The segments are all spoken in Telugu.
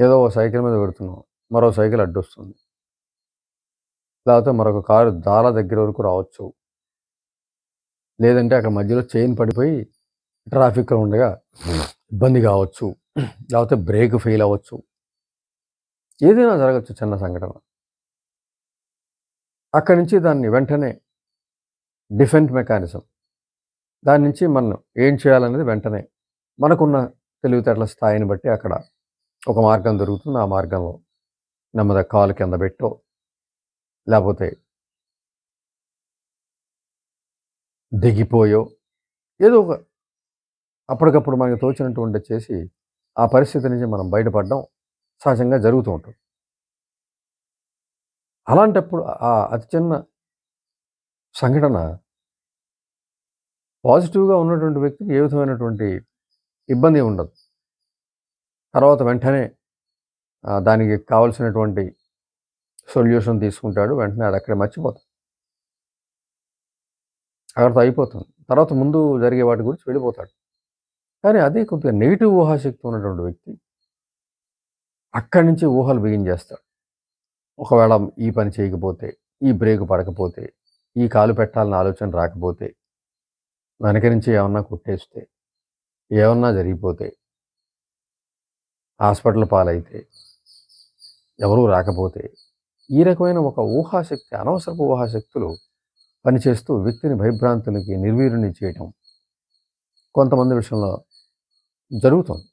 ఏదో ఓ సైకిల్ మీద పెడుతున్నాం. మరో సైకిల్ అడ్డొస్తుంది. లేకపోతే మరొక కారు చాలా దగ్గర వరకు రావచ్చు. లేదంటే అక్కడ మధ్యలో చైన్ పడిపోయి ట్రాఫిక్‌లో ఉండగా ఇబ్బంది కావచ్చు. లేకపోతే బ్రేక్ ఫెయిల్ అవ్వచ్చు. ఏదైనా జరగొచ్చు చిన్న సంఘటన. అక్కడి నుంచి దాన్ని వెంటనే డిఫెన్స్ మెకానిజం. దాని నుంచి మనం ఏం చేయాలనేది వెంటనే మనకున్న తెలివితేటల స్థాయిని బట్టి అక్కడ ఒక మార్గం దొరుకుతుంది. ఆ మార్గంలో నెమ్మదిగా కాలు కింద పెట్టో, లేపోతే దిగిపోయో, ఏదో ఒక అప్పటికప్పుడు మనకు తోచినటువంటిది చేసి, ఆ పరిస్థితి నుంచి మనం బయటపడడం సహజంగా జరుగుతూ ఉంటుంది. అలాంటప్పుడు ఆ అతి చిన్న సంఘటన పాజిటివ్‌గా ఉన్నటువంటి వ్యక్తికి ఏ విధమైనటువంటి ఇబ్బంది ఉండదు. తర్వాత వెంటనే దానికి కావాల్సినటువంటి సొల్యూషన్ తీసుకుంటాడు. వెంటనే అది అక్కడే మర్చిపోతాడు. అక్కడితో అయిపోతుంది. తర్వాత ముందు జరిగే వాటి గురించి వెళ్ళిపోతాడు. కానీ అదే కొద్దిగా నెగెటివ్ ఊహాశక్తి ఉన్నటువంటి వ్యక్తి అక్కడి నుంచి ఊహలు బిగించేస్తాడు. ఒకవేళ ఈ పని చేయకపోతే, ఈ బ్రేక్ పడకపోతే, ఈ కాలు పెట్టాలన్న ఆలోచన రాకపోతే, వెనక నుంచి ఏమన్నా కొట్టేస్తే, ఏమన్నా జరిగిపోతే, హాస్పిటల్ పాలైతే, ఎవరూ రాకపోతే, ఈ రకమైన ఒక ఊహాశక్తి, అనవసరపు ఊహాశక్తులు పనిచేస్తూ వ్యక్తిని భయభ్రాంతులకి నిర్వీర్యుని చేయటం కొంతమంది విషయంలో జరుగుతుంది.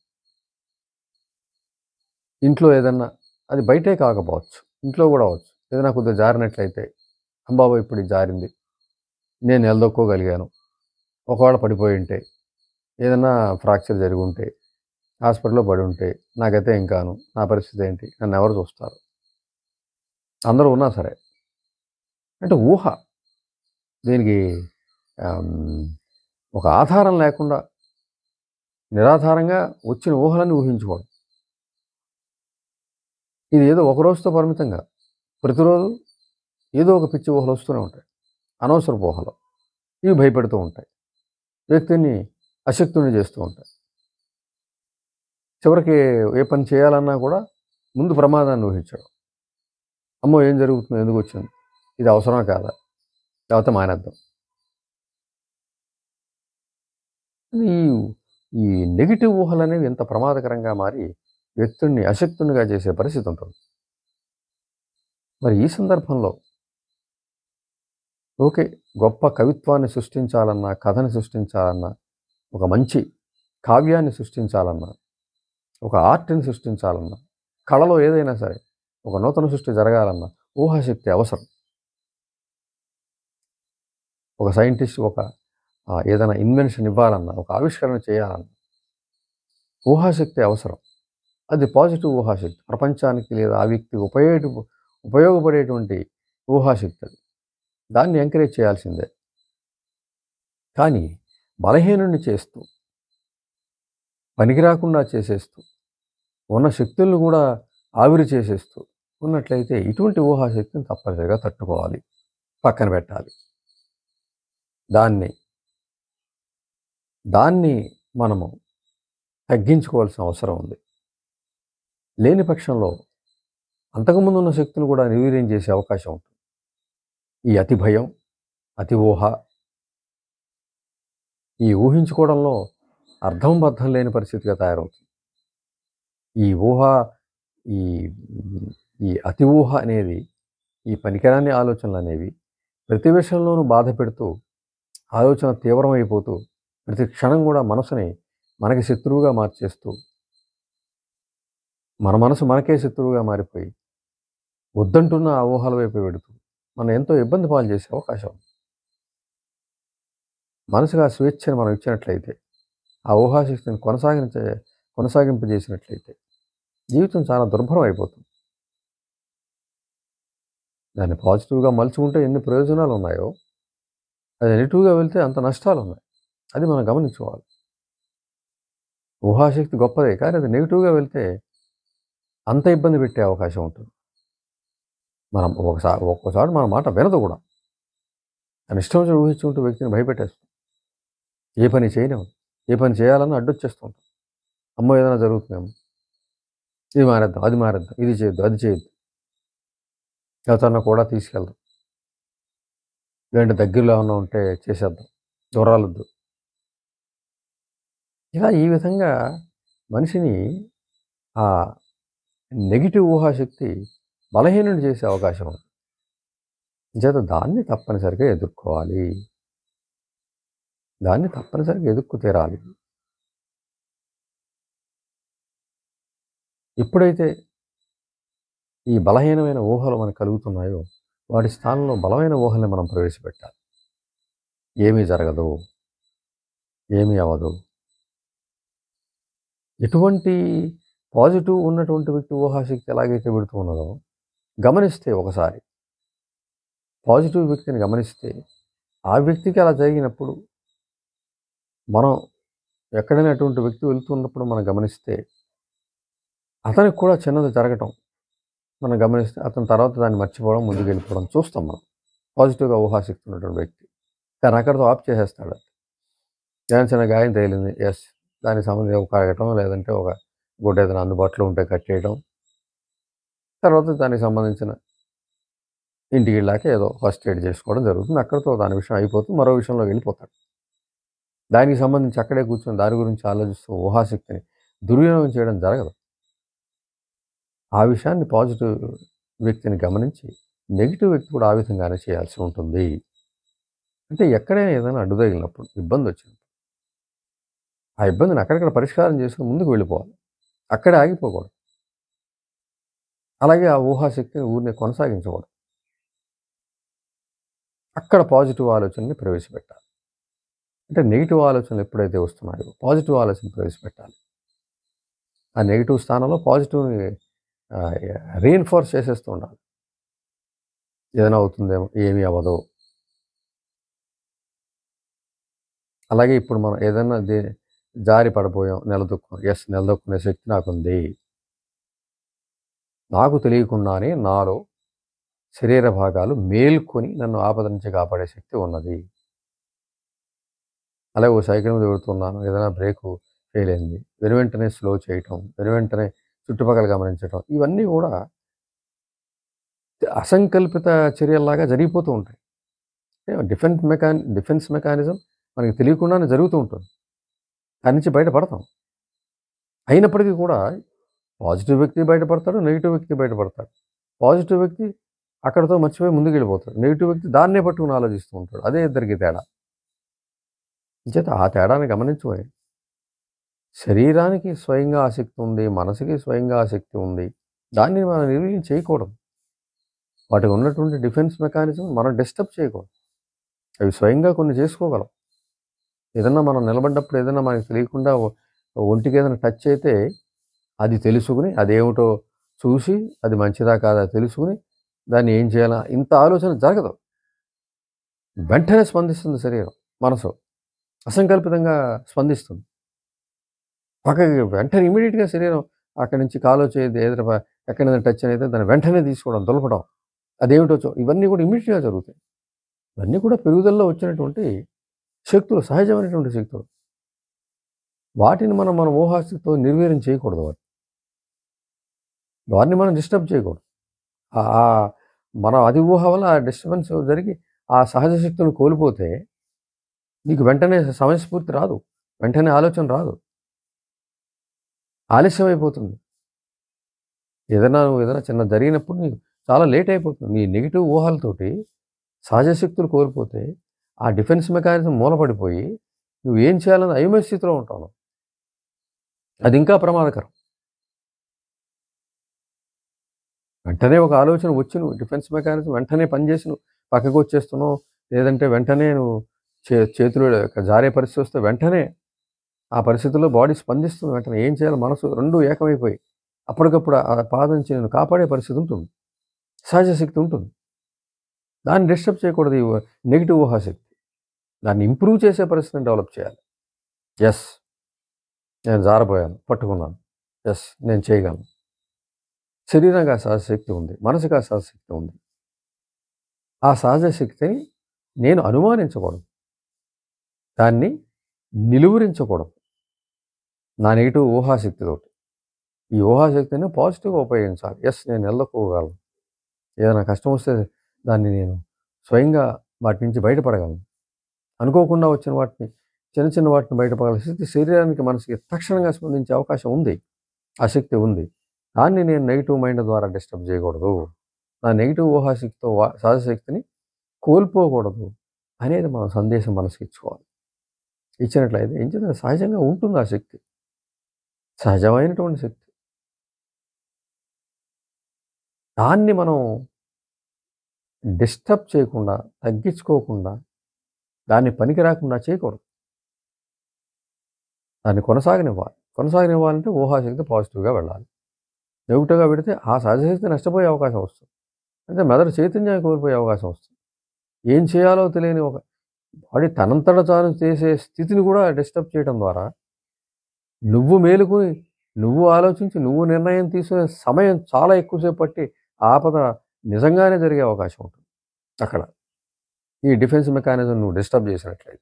ఇంట్లో ఏదన్నా అది బయటే కాకపోవచ్చు. ఇంట్లో గూడా అవ్వచ్చు. ఏదైనా కొద్దిగా జారినట్లయితే, అంబాబోయ్! ఇప్పుడు ఇది జారింది. నేను నిలదొక్కోగలిగాను. ఒకవేళ పడిపోయుంటే, ఏదన్నా ఫ్రాక్చర్ జరిగుంటే, హాస్పిటల్‌లో పడుంటే, నాకైతే ఇంకాను నా పరిస్థితి ఏంటి? నన్నెవరు చూస్తారు? అందరూ ఉన్నా సరే. అంటే ఊహ. దీనికి ఆహ్, హ్మ్, ఒక ఆధారం లేకుండా నిరాధారంగా వచ్చిన ఊహలన్నీ ఊహించుకోవడం. ఇది ఏదో ఒక రోజుతో పరిమితం కాదు. ప్రతిరోజు ఏదో ఒక పిచ్చి ఊహలు వస్తూనే ఉంటాయి. అనవసరపు ఊహలు. ఇవి భయపెడుతూ ఉంటాయి. వ్యక్తిని అశక్తుడిని చేస్తూ ఉంటాయి. చివరికి ఏ పని చేయాలన్నా కూడా ముందు ప్రమాదాన్ని ఊహించడం. అమ్మో! ఏం జరుగుతుందో? ఎందుకొచ్చింది? ఇది అవసరమా కాదా? లేకపోతే మానేద్దాం. ఈ ఈ నెగెటివ్ ఊహలనేవి ఎంత ప్రమాదకరంగా మారి వ్యక్తుడిని అశక్తునిగా చేసే పరిస్థితి ఉంటుంది. మరి ఈ సందర్భంలో ఓకే. గొప్ప కవిత్వాన్ని సృష్టించాలన్నా, కథని సృష్టించాలన్నా, ఒక మంచి కావ్యాన్ని సృష్టించాలన్నా, ఒక ఆర్ట్‌ని సృష్టించాలన్నా, కళలో ఏదైనా సరే, ఒక నూతన సృష్టి జరగాలన్నా ఊహాశక్తి అవసరం. ఒక సైంటిస్ట్ ఒక ఏదైనా ఇన్వెన్షన్ ఇవ్వాలన్నా, ఒక ఆవిష్కరణ చేయాలన్నా ఊహాశక్తి అవసరం. అది పాజిటివ్ ఊహాశక్తి. ప్రపంచానికి లేదా ఆ వ్యక్తికి ఉపయోగపడేటువంటి ఊహాశక్తి అది. దాన్ని ఎంకరేజ్ చేయాల్సిందే. కానీ బలహీనుడిని చేస్తూ, పనికి రాకుండా చేసేస్తూ, ఉన్న శక్తులను కూడా ఆవిరి చేసేస్తూ ఉన్నట్లయితే ఇటువంటి ఊహాశక్తిని తప్పనిసరిగా తట్టుకోవాలి. పక్కన పెట్టాలి. దాన్ని, దాన్ని మనము తగ్గించుకోవాల్సిన అవసరం ఉంది. లేని పక్షంలో అంతకుముందు ఉన్న శక్తులు కూడా నిర్వీర్యం చేసే అవకాశం ఉంటుంది. ఈ అతి భయం, అతి ఊహ, ఈ ఊహించుకోవడంలో అర్థం బద్ధం లేని పరిస్థితిగా తయారవుతుంది. ఈ ఊహ, ఈ ఈ అతి ఊహ అనేది, ఈ పనికిరాని ఆలోచనలనేవి ప్రతి విషయంలోనూ బాధ పెడుతూ, ఆలోచన తీవ్రమైపోతూ, ప్రతి క్షణం కూడా మనసుని మనకి శత్రువుగా మార్చేస్తూ, మన మనసు మనకే శత్రువుగా మారిపోయి, వద్దంటున్న ఆ ఊహల వైపు వెడుతూ, మనం ఎంతో ఇబ్బంది పాలు చేసే అవకాశం ఉంది. మనసుకు ఆ స్వేచ్ఛను మనం ఇచ్చినట్లయితే, ఆ ఊహాశక్తిని కొనసాగింపజేసినట్లయితే, జీవితం చాలా దుర్భరం అయిపోతుంది. దాన్ని పాజిటివ్‌గా మలుచుకుంటే ఎన్ని ప్రయోజనాలున్నాయో, అది నెగెటివ్‌గా వెళ్తే అంత నష్టాలున్నాయి. అది మనం గమనించుకోవాలి. ఊహాశక్తి గొప్పదే. కానీ అది నెగెటివ్‌గా వెళ్తే అంత ఇబ్బంది పెట్టే అవకాశం ఉంటుంది. మనం ఒక్కోసారి మన మాట వినదు కూడా. తన ఇష్టం వచ్చినట్టు ఊహించుకుంటూ వ్యక్తిని భయపెట్టేస్తుంది. ఏ పని చేయనివ్వదు. ఏ పని చేయాలన్నా అడ్డొచ్చేస్తూ ఉంటుంది. అమ్మో! ఏదైనా జరుగుతుందేమో. ఇది మానేద్దాం, అది మానేద్దాం, ఇది చేయొద్దు, అది చేయొద్దు, ఎవరితోన్నా కూడా తీసుకెళ్దాం, లేదంటే దగ్గరలో ఏమన్నా ఉంటే చేసేద్దాం, దూరాలొద్దు. ఇలా ఈ విధంగా మనిషిని ఆ నెగెటివ్ ఊహాశక్తి బలహీనుడిని చేసే అవకాశం ఉంది. చేత దాన్ని తప్పనిసరిగా ఎదుర్కోవాలి. దాన్ని తప్పనిసరిగా ఎదుర్కు తీరాలి. ఎప్పుడైతే ఈ బలహీనమైన ఊహలు మనకు కలుగుతున్నాయో, వాటి స్థానంలో బలమైన ఊహల్ని మనం ప్రవేశపెట్టాలి. ఏమీ జరగదు, ఏమీ అవ్వదు. ఎటువంటి పాజిటివ్ ఉన్నటువంటి వ్యక్తి ఊహాశక్తి ఎలాగైతే పెడుతూ ఉన్నదో గమనిస్తే ఒకసారి పాజిటివ్ వ్యక్తిని గమనిస్తే, ఆ వ్యక్తికి అలా జరిగినప్పుడు మనం ఎక్కడైనా అటువంటి వ్యక్తి వెళ్తున్నప్పుడు మనం గమనిస్తే, అతనికి కూడా చిన్నది జరగటం మనం గమనిస్తే, అతని తర్వాత దాన్ని మర్చిపోవడం, ముందుకెళ్ళిపోవడం చూస్తాం మనం. పాజిటివ్‌గా ఊహాశక్తి ఉన్నటువంటి వ్యక్తి. కానీ అక్కడితో ఆఫ్ చేసేస్తాడు. చిన్న గాయం తగిలింది. యెస్. దానికి సంబంధించి ఒక కడగటం, లేదంటే ఒక గుడ్డ ఏదైనా అందుబాటులో ఉంటే కట్టేయడం. తర్వాత దానికి సంబంధించిన ఇంటికెళ్ళాక ఏదో ఫస్ట్ ఎయిడ్ చేసుకోవడం జరుగుతుంది. అక్కడితో దాని విషయం అయిపోతుంది. మరో విషయంలోకి వెళ్ళిపోతాడు. దానికి సంబంధించి అక్కడే కూర్చొని దాని గురించి ఆలోచిస్తూ ఊహాశక్తిని దుర్వినియోగం చేయడం జరగదు. ఆ విషయాన్ని పాజిటివ్ వ్యక్తిని గమనించి, నెగెటివ్ వ్యక్తి కూడా ఆ విధంగానే చేయాల్సి ఉంటుంది. అంటే ఎక్కడైనా ఏదైనా అడ్డు తగిలినప్పుడు, ఇబ్బందొచ్చినప్పుడు, ఆ ఇబ్బందిని అక్కడక్కడ పరిష్కారం చేసుకొని ముందుకు వెళ్ళిపోవాలి. అక్కడే ఆగిపోకూడదు. అలాగే ఆ ఊహాశక్తిని ఊరినే కొనసాగించకూడదు. అక్కడ పాజిటివ్ ఆలోచనని ప్రవేశపెట్టాలి. అంటే నెగెటివ్ ఆలోచనలు ఎప్పుడైతే వస్తున్నాయో, పాజిటివ్ ఆలోచన ప్రవేశపెట్టాలి. ఆ నెగెటివ్ స్థానంలో పాజిటివ్‌ని రీఇన్ఫోర్స్ చేసేస్తూ ఉండాలి. ఏదైనా అవుతుందేమో, ఏమీ అవ్వదు. అలాగే ఇప్పుడు మనం ఏదైనా జారి పడిపోయాం, నిలదొక్కున్నాం. యెస్, నిలదొక్కునే శక్తి నాకుంది. నాకు తెలియకుండానే నాలో శరీర భాగాలు మేల్కొని నన్ను ఆపద నుంచి కాపాడే శక్తి ఉన్నది. అలాగే ఓ సైకిల్ మీద వెళ్తున్నాను, ఏదైనా బ్రేకు ఫెయిల్ అయింది. వెనువెంటనే స్లో చేయటం, వెనువెంటనే చుట్టుపక్కల గమనించటం, ఇవన్నీ కూడా అసంకల్పిత చర్యల్లాగా జరిగిపోతూ ఉంటాయి. డిఫెన్స్ మెకానిజం మనకి తెలియకుండానే జరుగుతూ ఉంటుంది. దాని నుంచి బయటపడతాం. అయినప్పటికీ కూడా పాజిటివ్ వ్యక్తి బయటపడతాడు, నెగెటివ్ వ్యక్తి బయటపడతాడు. పాజిటివ్ వ్యక్తి అక్కడితో మర్చిపోయి ముందుకెళ్ళిపోతాడు. నెగెటివ్ వ్యక్తి దాన్నే పట్టుకొని ఆలోచిస్తూ ఉంటాడు. అదే ఇద్దరికి తేడా. అంచేత ఆ తేడాని గమనించుకొని, శరీరానికి స్వయంగా ఆసక్తి ఉంది, మనసుకి స్వయంగా ఆసక్తి ఉంది. దాన్ని మనం నిర్వీర్యం చేయకూడదు. వాటికి ఉన్నటువంటి డిఫెన్స్ మెకానిజం మనం డిస్టర్బ్ చేయకూడదు. అవి స్వయంగా కొన్ని చేసుకోగలం. ఏదన్నా మనం నిలబడ్డప్పుడు ఏదన్నా మనకు తెలియకుండా ఒంటికి ఏదైనా టచ్ అయితే అది తెలుసుకుని, అదేమిటో చూసి, అది మంచిదా కాదా తెలుసుకుని, దాన్ని ఏం చేయాలా ఇంత ఆలోచన జరగదు. వెంటనే స్పందిస్తుంది శరీరం, మనసు. అసంకల్పితంగా స్పందిస్తుంది. పక్కకి వెంటనే ఇమ్మీడియేట్‌గా శరీరం అక్కడి నుంచి కాలో చేయి ఎదుర ఎక్కడైనా టచ్ అయితే దాన్ని వెంటనే తీసుకోవడం, దులపడం. అదేమిటో ఇవన్నీ కూడా ఇమ్మీడియేట్‌గా జరుగుతాయి. ఇవన్నీ కూడా పెరుగుదలలో వచ్చినటువంటి శక్తులు, సహజమైనటువంటి శక్తులు. వాటిని మన ఊహాశక్తితో నిర్వీర్యం చేయకూడదు వాటిని. వాటిని మనం డిస్టర్బ్ చేయకూడదు. మన అతి ఊహ వల్ల ఆ డిస్టర్బెన్స్ జరిగి ఆ సహజ శక్తులను కోల్పోతే నీకు వెంటనే సమయస్ఫూర్తి రాదు. వెంటనే ఆలోచన రాదు. ఆలస్యం అయిపోతుంది. నువ్వు ఏదైనా చిన్నది జరిగినప్పుడు నీకు చాలా లేట్ అయిపోతుంది. నీ నెగెటివ్ ఊహలతోటి సహజ శక్తులు కోల్పోతే ఆ డిఫెన్స్ మెకానిజం మూలపడిపోయి నువ్వేం చేయాలని అయోమయ స్థితిలో ఉంటావు. అది ఇంకా ప్రమాదకరం. వెంటనే ఒక ఆలోచన వచ్చి నువ్వు డిఫెన్స్ మెకానిజం వెంటనే పనిచేసి నువ్వు పక్కకు వచ్చేస్తున్నావు. లేదంటే వెంటనే నువ్వు చేతులు జారే పరిస్థితి వస్తే వెంటనే ఆ పరిస్థితుల్లో బాడీ స్పందిస్తుంది. వెంటనే ఏం చేయాలో మనసు 2 ఏకమైపోయి అప్పటికప్పుడు ఆ బాధ నుంచి నిన్ను కాపాడే పరిస్థితి ఉంటుంది. సహజ శక్తి ఉంటుంది. దాన్ని డిస్టర్బ్ చేయకూడదు ఈ నెగెటివ్ ఊహాశక్తి. దాన్ని ఇంప్రూవ్ చేసే పరిస్థితిని డెవలప్ చేయాలి. యెస్, నేను జారబోయాను, పట్టుకున్నాను. యెస్, నేను చేయగలను. శరీరానికి ఆ సహజ శక్తి ఉంది. మనసుకి ఆ సహజ శక్తి ఉంది. ఆ సహజ శక్తిని నేను అనుమానించకూడదు. దాన్ని నిలువరించకూడదు. నా నెగెటివ్ ఊహాశక్తితోటి. ఈ ఊహాశక్తిని పాజిటివ్‌గా ఉపయోగించాలి. యెస్, నేను నిలదొక్కుకోగలను. ఏదైనా కష్టం వస్తే దాన్ని నేను స్వయంగా వాటి నుంచి బయటపడగలను. అనుకోకుండా వచ్చిన వాటిని చిన్న చిన్న వాటిని బయటపడాల్సిన స్థితి శరీరానికి, మనసుకి తక్షణంగా స్పందించే అవకాశం ఉంది. ఆ శక్తి ఉంది. దాన్ని నేను నెగెటివ్ మైండ్ ద్వారా డిస్టర్బ్ చేయకూడదు. నా నెగెటివ్ ఊహాశక్తితో సహజ శక్తిని కోల్పోకూడదు అనేది మనం సందేశం మనసుకిచ్చుకోవాలి. ఇచ్చినట్లయితే ఏం చేద్దాం, సహజంగా ఉంటుంది ఆ శక్తి. సహజమైనటువంటి శక్తి. దాన్ని మనం డిస్టర్బ్ చేయకుండా, తగ్గించుకోకుండా, దాన్ని పనికి రాకుండా చేయకూడదు. దాన్ని కొనసాగనివ్వాలి. కొనసాగనివ్వాలంటే ఊహాశక్తి పాజిటివ్‌గా వెళ్ళాలి. నెగెటివ్‌గా పెడితే ఆ సహజశక్తి నష్టపోయే అవకాశం వస్తుంది. అంటే మెదడు చైతన్యాన్ని కోల్పోయే అవకాశం వస్తుంది. ఏం చేయాలో తెలియని ఒక బాడీ తనంతట తాను చేసే స్థితిని కూడా డిస్టర్బ్ చేయడం ద్వారా నువ్వు మేలుకొని, నువ్వు ఆలోచించి, నువ్వు నిర్ణయం తీసుకునే సమయం చాలా ఎక్కువ సేపు పట్టి ఆపద నిజంగానే జరిగే అవకాశం ఉంటుంది అక్కడ. ఈ డిఫెన్స్ మెకానిజం నువ్వు డిస్టర్బ్ చేసినట్లయితే.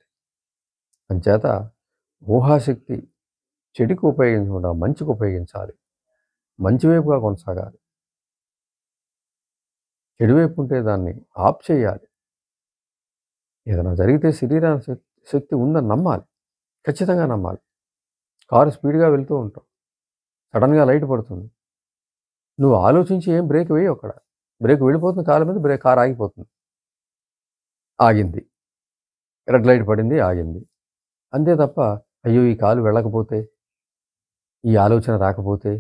అంచేత ఊహాశక్తి చెడుకు ఉపయోగించకుండా మంచికి ఉపయోగించాలి. మంచి వైపుగా కొనసాగాలి. చెడు వైపు ఉంటే దాన్ని ఆఫ్ చేయాలి. ఏదైనా జరిగితే శరీరానికి శక్తి ఉందని నమ్మాలి. ఖచ్చితంగా నమ్మాలి. కారు స్పీడ్‌గా వెళ్తూ ఉంటావు. సడెన్‌గా లైట్ పడుతుంది. నువ్వు ఆలోచించి ఏం బ్రేక్ వేయవు అక్కడ. బ్రేక్ వెళ్ళిపోతుంది కాళ్ళ మీద, కారు ఆగిపోతుంది. ఆగింది. రెడ్ లైట్ పడింది, ఆగింది. అంతే తప్ప, అయ్యో! ఈ కారు వెళ్ళకపోతే, ఈ ఆలోచన రాకపోతే,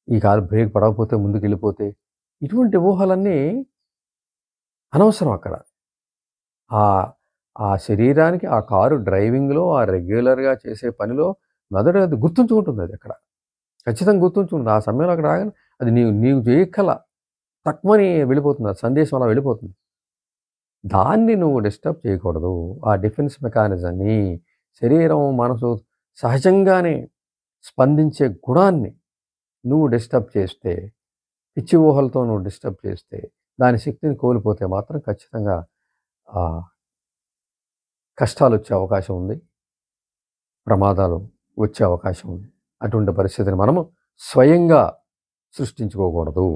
ఈ కారు బ్రేక్ పడకపోతే ముందుకెళ్ళిపోతే, ఇటువంటి ఊహలన్నీ అనవసరం అక్కడ. ఆహ్, ఆ శరీరానికి ఆ కారు డ్రైవింగ్‌లో, ఆ రెగ్యులర్‌గా చేసే పనిలో మెదడు అది గుర్తుంచుకుంటుందది అక్కడ. ఖచ్చితంగా గుర్తుంచుకుంటుంది. ఆ సమయంలో అక్కడ ఆగని అది నీవు చేయక్కల టక్‌మని వెళ్ళిపోతుంది. ఆ సందేశం అలా వెళ్ళిపోతుంది. దాన్ని నువ్వు డిస్టర్బ్ చేయకూడదు. ఆ డిఫెన్స్ మెకానిజంని, శరీరం, మనసు సహజంగానే స్పందించే గుణాన్ని నువ్వు డిస్టర్బ్ చేస్తే, పిచ్చి ఊహలతో నువ్వు డిస్టర్బ్ చేస్తే, దాని శక్తిని కోల్పోతే మాత్రం ఖచ్చితంగా ఆహ్, కష్టాలొచ్చే అవకాశం ఉంది. ప్రమాదాలు వచ్చే అవకాశం ఉంది. అటువంటి పరిస్థితిని మనము స్వయంగా సృష్టించుకోకూడదు.